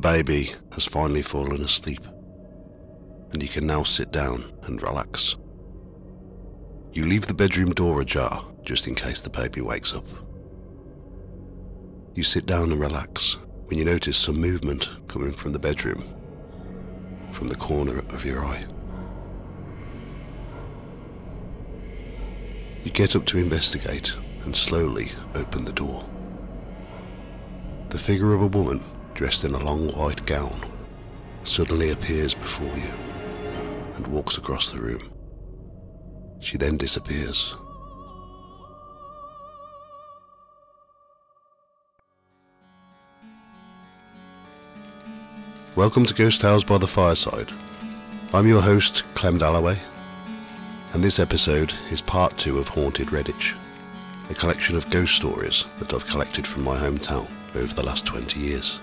baby has finally fallen asleep, and you can now sit down and relax. You leave the bedroom door ajar just in case the baby wakes up. You sit down and relax when you notice some movement coming from the bedroom, from the corner of your eye. You get up to investigate and slowly open the door. The figure of a woman dressed in a long white gown suddenly appears before you and walks across the room. She then disappears. Welcome to Ghost Tales by the Fireside. I'm your host, Clem Dalloway, and this episode is part 2 of Haunted Redditch, a collection of ghost stories that I've collected from my hometown over the last 20 years.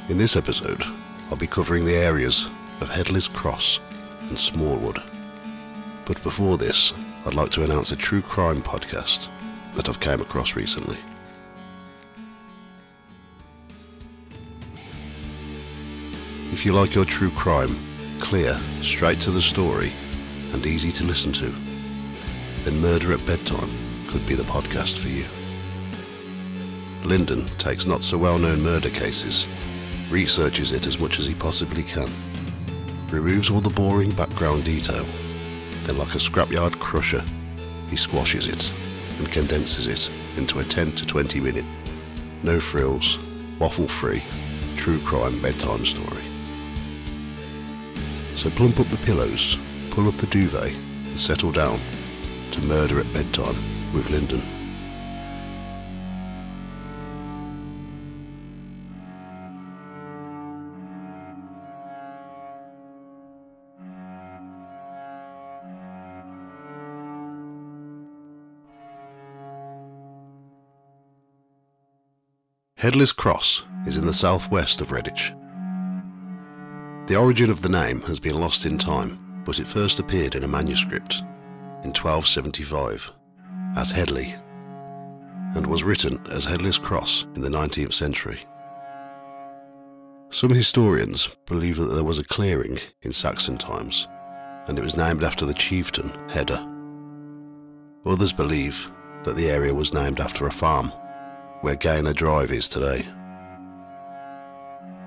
In this episode, I'll be covering the areas of Headless Cross and Smallwood. But before this, I'd like to announce a true crime podcast that I've came across recently. If you like your true crime clear, straight to the story, and easy to listen to, then Murder at Bedtime could be the podcast for you. Lyndon takes not so well-known murder cases, researches it as much as he possibly can, removes all the boring background detail, then like a scrapyard crusher, he squashes it and condenses it into a 10 to 20 minute, no frills, waffle-free, true crime bedtime story. So plump up the pillows, pull up the duvet and settle down to Murder at Bedtime with Lyndon. Headless Cross is in the southwest of Redditch. The origin of the name has been lost in time, but it first appeared in a manuscript in 1275 as Headley, and was written as Headless Cross in the 19th century. Some historians believe that there was a clearing in Saxon times, and it was named after the chieftain Hedda. Others believe that the area was named after a farm where Gaynor Drive is today.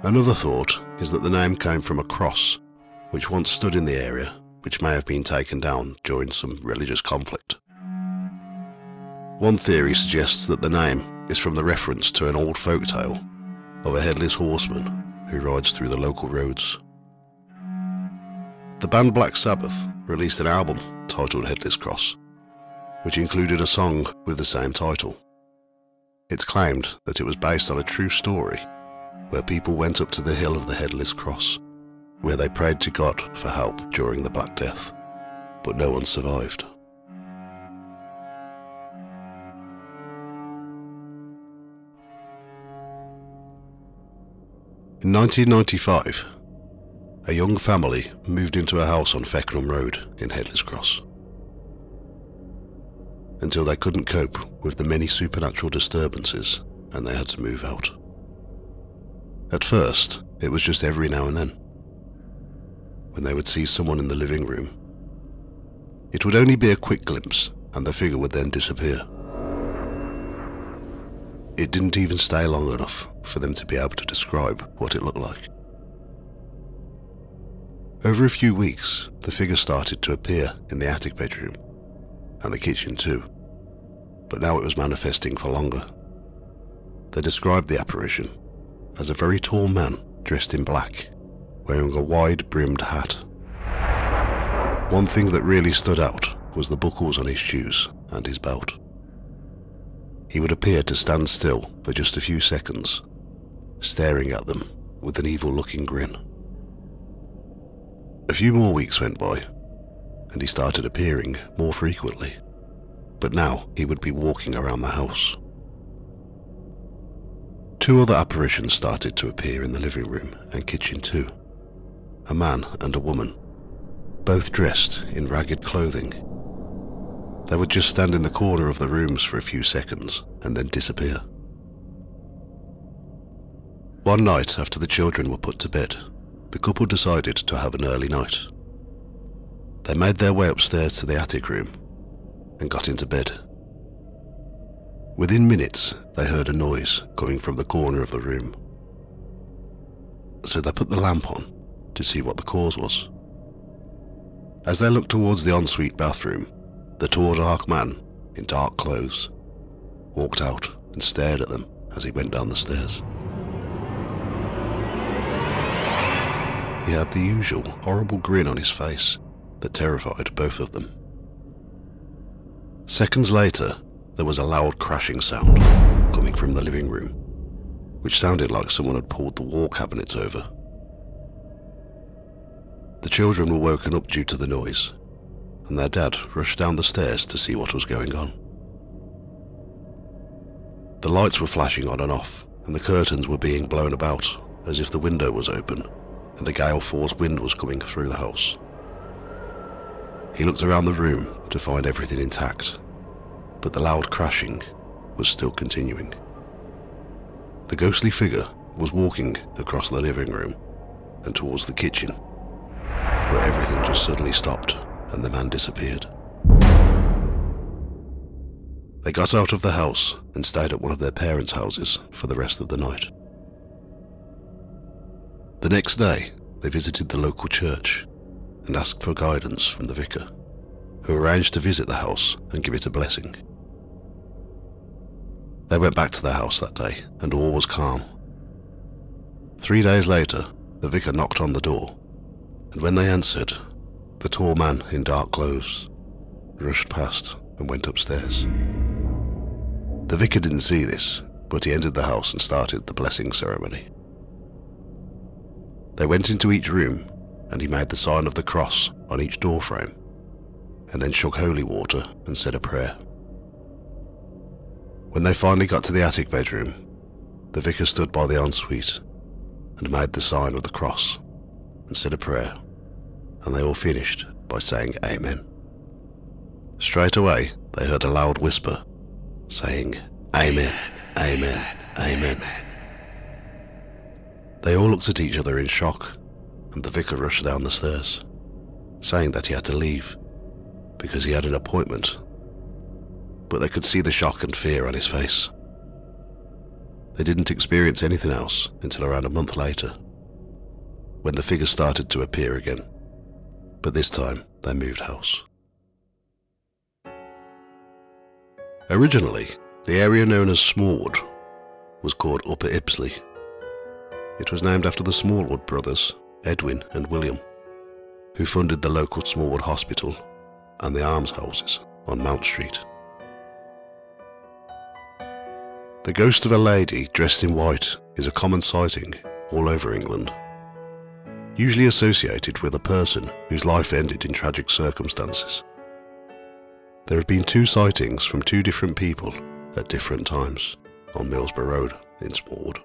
Another thought is that the name came from a cross which once stood in the area, which may have been taken down during some religious conflict. One theory suggests that the name is from the reference to an old folk tale of a headless horseman who rides through the local roads. The band Black Sabbath released an album titled Headless Cross, which included a song with the same title. It's claimed that it was based on a true story where people went up to the hill of the Headless Cross, where they prayed to God for help during the Black Death, but no one survived. In 1995, a young family moved into a house on Feckenham Road in Headless Cross, until they couldn't cope with the many supernatural disturbances and they had to move out. At first, it was just every now and then, when they would see someone in the living room. It would only be a quick glimpse and the figure would then disappear. It didn't even stay long enough for them to be able to describe what it looked like. Over a few weeks, the figure started to appear in the attic bedroom, and the kitchen too, but now it was manifesting for longer. They described the apparition as a very tall man dressed in black, wearing a wide-brimmed hat. One thing that really stood out was the buckles on his shoes and his belt. He would appear to stand still for just a few seconds, staring at them with an evil-looking grin. A few more weeks went by, and he started appearing more frequently, but now he would be walking around the house. 2 other apparitions started to appear in the living room and kitchen too, a man and a woman, both dressed in ragged clothing. They would just stand in the corner of the rooms for a few seconds and then disappear. One night after the children were put to bed, the couple decided to have an early night. They made their way upstairs to the attic room and got into bed. Within minutes, they heard a noise coming from the corner of the room. So they put the lamp on to see what the cause was. As they looked towards the ensuite bathroom, the tall dark man in dark clothes walked out and stared at them as he went down the stairs. He had the usual horrible grin on his face that terrified both of them. Seconds later, there was a loud crashing sound coming from the living room, which sounded like someone had pulled the wall cabinets over. The children were woken up due to the noise, and their dad rushed down the stairs to see what was going on. The lights were flashing on and off, and the curtains were being blown about as if the window was open and a gale force wind was coming through the house. He looked around the room to find everything intact, but the loud crashing was still continuing. The ghostly figure was walking across the living room and towards the kitchen, where everything just suddenly stopped and the man disappeared. They got out of the house and stayed at one of their parents' houses for the rest of the night. The next day, they visited the local church and asked for guidance from the vicar, who arranged to visit the house and give it a blessing. They went back to their house that day and all was calm. 3 days later, the vicar knocked on the door, and when they answered, the tall man in dark clothes rushed past and went upstairs. The vicar didn't see this, but he entered the house and started the blessing ceremony. They went into each room and he made the sign of the cross on each door frame, and then shook holy water and said a prayer. When they finally got to the attic bedroom, the vicar stood by the ensuite and made the sign of the cross and said a prayer, and they all finished by saying Amen. Straight away, they heard a loud whisper saying, Amen, Amen, Amen. They all looked at each other in shock, and the vicar rushed down the stairs, saying that he had to leave because he had an appointment, but they could see the shock and fear on his face. They didn't experience anything else until around a month later, when the figure started to appear again, but this time they moved house. Originally, the area known as Smallwood was called Upper Ipsley. It was named after the Smallwood brothers, Edwin and William, who funded the local Smallwood Hospital and the almshouses on Mount Street. The ghost of a lady dressed in white is a common sighting all over England, usually associated with a person whose life ended in tragic circumstances. There have been 2 sightings from 2 different people at different times on Millsborough Road in Smallwood.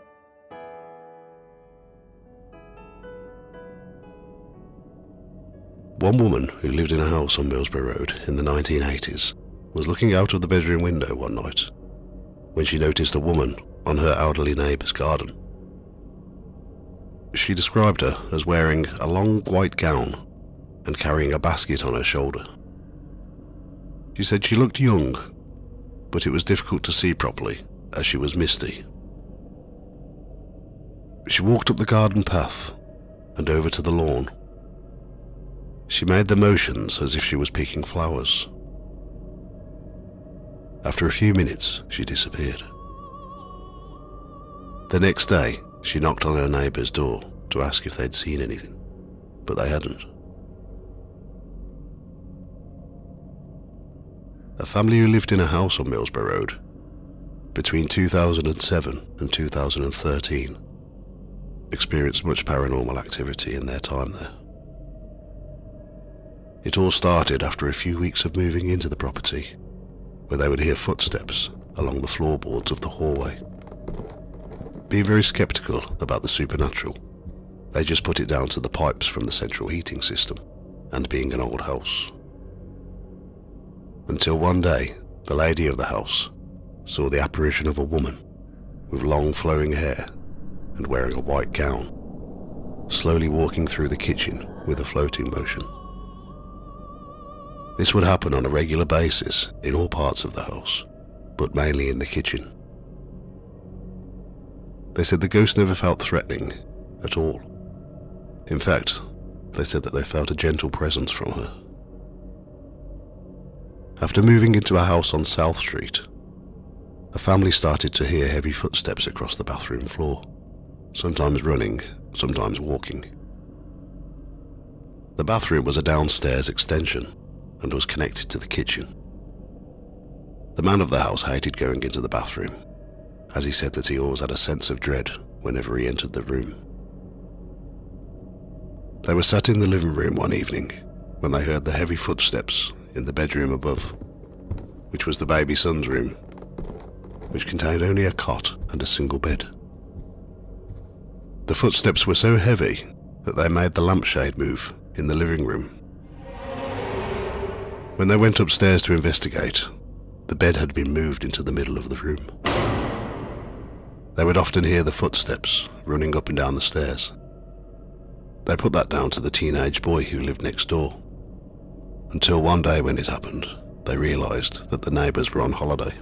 One woman who lived in a house on Millsborough Road in the 1980s was looking out of the bedroom window one night when she noticed a woman on her elderly neighbour's garden. She described her as wearing a long white gown and carrying a basket on her shoulder. She said she looked young, but it was difficult to see properly as she was misty. She walked up the garden path and over to the lawn. She made the motions as if she was picking flowers. After a few minutes, she disappeared. The next day, she knocked on her neighbour's door to ask if they'd seen anything, but they hadn't. A family who lived in a house on Millsborough Road between 2007 and 2013 experienced much paranormal activity in their time there. It all started after a few weeks of moving into the property, where they would hear footsteps along the floorboards of the hallway. Being very sceptical about the supernatural, they just put it down to the pipes from the central heating system and being an old house. Until one day, the lady of the house saw the apparition of a woman with long flowing hair and wearing a white gown, slowly walking through the kitchen with a floating motion. This would happen on a regular basis in all parts of the house, but mainly in the kitchen. They said the ghost never felt threatening at all. In fact, they said that they felt a gentle presence from her. After moving into a house on South Street, a family started to hear heavy footsteps across the bathroom floor, sometimes running, sometimes walking. The bathroom was a downstairs extension and was connected to the kitchen. The man of the house hated going into the bathroom, as he said that he always had a sense of dread whenever he entered the room. They were sat in the living room one evening when they heard the heavy footsteps in the bedroom above, which was the baby son's room, which contained only a cot and a single bed. The footsteps were so heavy that they made the lampshade move in the living room. When they went upstairs to investigate, the bed had been moved into the middle of the room. They would often hear the footsteps running up and down the stairs. They put that down to the teenage boy who lived next door, until one day when it happened, they realised that the neighbours were on holiday.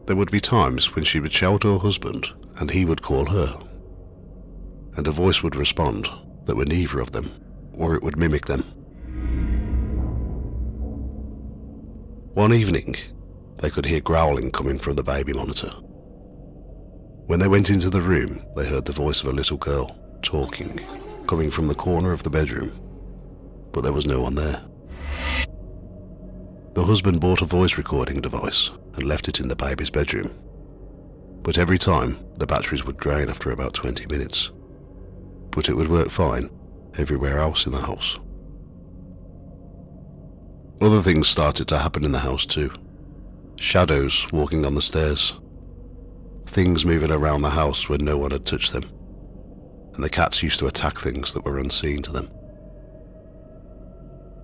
There would be times when she would shout to her husband and he would call her, and a voice would respond that were neither of them, or it would mimic them. One evening, they could hear growling coming from the baby monitor. When they went into the room, they heard the voice of a little girl talking, coming from the corner of the bedroom, but there was no one there. The husband bought a voice recording device and left it in the baby's bedroom, but every time the batteries would drain after about 20 minutes, but it would work fine everywhere else in the house. Other things started to happen in the house too. Shadows walking on the stairs, things moving around the house when no one had touched them, and the cats used to attack things that were unseen to them.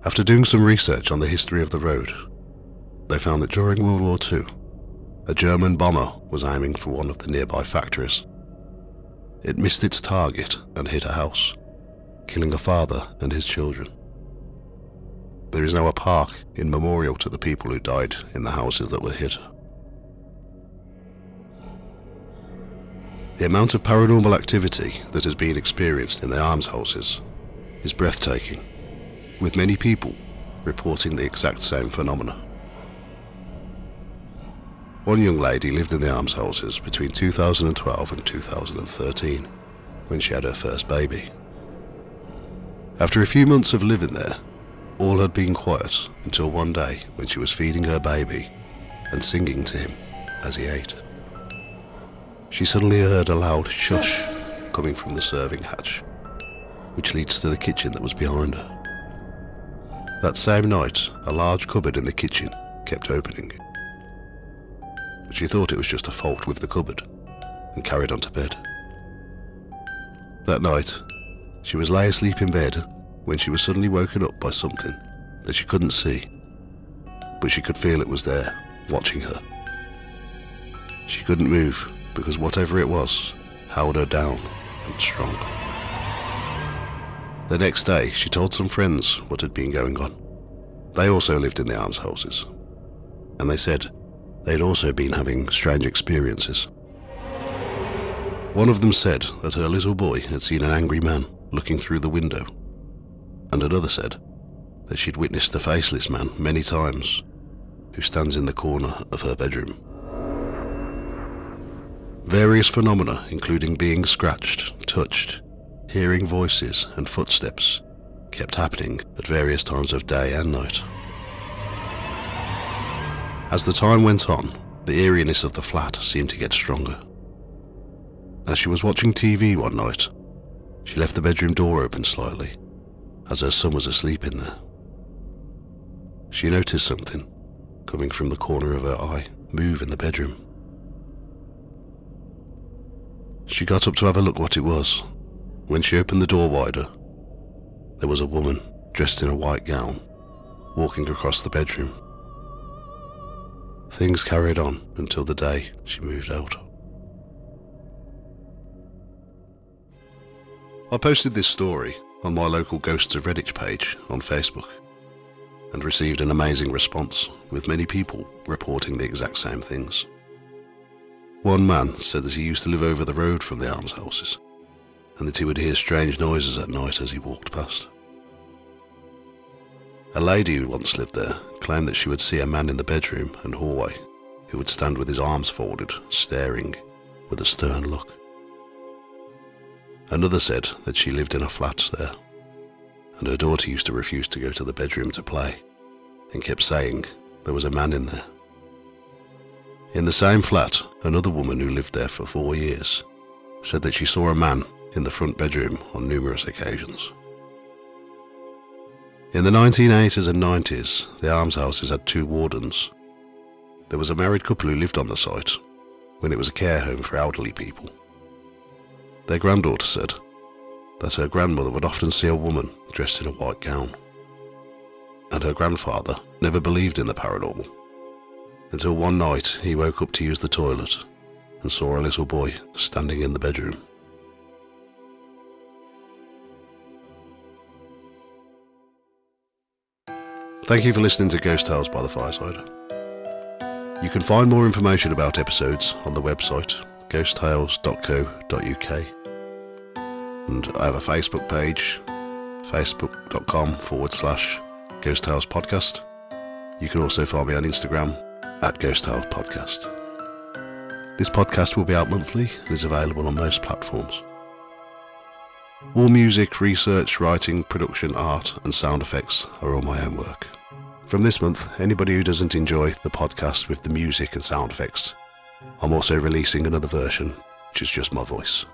After doing some research on the history of the road, they found that during World War II, a German bomber was aiming for one of the nearby factories. It missed its target and hit a house, killing a father and his children. There is now a park in memorial to the people who died in the houses that were hit. The amount of paranormal activity that has been experienced in the almshouses is breathtaking, with many people reporting the exact same phenomena. One young lady lived in the almshouses between 2012 and 2013, when she had her first baby. After a few months of living there, all had been quiet until one day when she was feeding her baby and singing to him as he ate. She suddenly heard a loud shush coming from the serving hatch, which leads to the kitchen that was behind her. That same night, a large cupboard in the kitchen kept opening, but she thought it was just a fault with the cupboard and carried on to bed. That night, she was lay asleep in bed when she was suddenly woken up by something that she couldn't see, but she could feel it was there, watching her. She couldn't move because whatever it was held her down and strong. The next day, she told some friends what had been going on. They also lived in the almshouses, and they said they'd also been having strange experiences. One of them said that her little boy had seen an angry man looking through the window, and another said that she'd witnessed a faceless man many times who stands in the corner of her bedroom. Various phenomena, including being scratched, touched, hearing voices and footsteps, kept happening at various times of day and night. As the time went on, the eeriness of the flat seemed to get stronger. As she was watching TV one night, she left the bedroom door open slightly, as her son was asleep in there. She noticed something coming from the corner of her eye move in the bedroom. She got up to have a look what it was. When she opened the door wider, there was a woman dressed in a white gown walking across the bedroom. Things carried on until the day she moved out. I posted this story on my local Ghosts of Redditch page on Facebook and received an amazing response, with many people reporting the exact same things. One man said that he used to live over the road from the almshouses and that he would hear strange noises at night as he walked past. A lady who once lived there claimed that she would see a man in the bedroom and hallway who would stand with his arms folded, staring with a stern look. Another said that she lived in a flat there, and her daughter used to refuse to go to the bedroom to play and kept saying there was a man in there. In the same flat, another woman who lived there for 4 years said that she saw a man in the front bedroom on numerous occasions. In the 1980s and 90s, the almshouses had 2 wardens. There was a married couple who lived on the site when it was a care home for elderly people. Their granddaughter said that her grandmother would often see a woman dressed in a white gown, and her grandfather never believed in the paranormal, until one night he woke up to use the toilet and saw a little boy standing in the bedroom. Thank you for listening to Ghost Tales by the Fireside. You can find more information about episodes on the website ghosttales.co.uk, and I have a Facebook page, facebook.com/Ghost Tales Podcast. You can also find me on Instagram @Ghost Tales Podcast. This podcast will be out monthly and is available on most platforms. All music, research, writing, production, art and sound effects are all my own work. From this month, anybody who doesn't enjoy the podcast with the music and sound effects, I'm also releasing another version, which is just my voice.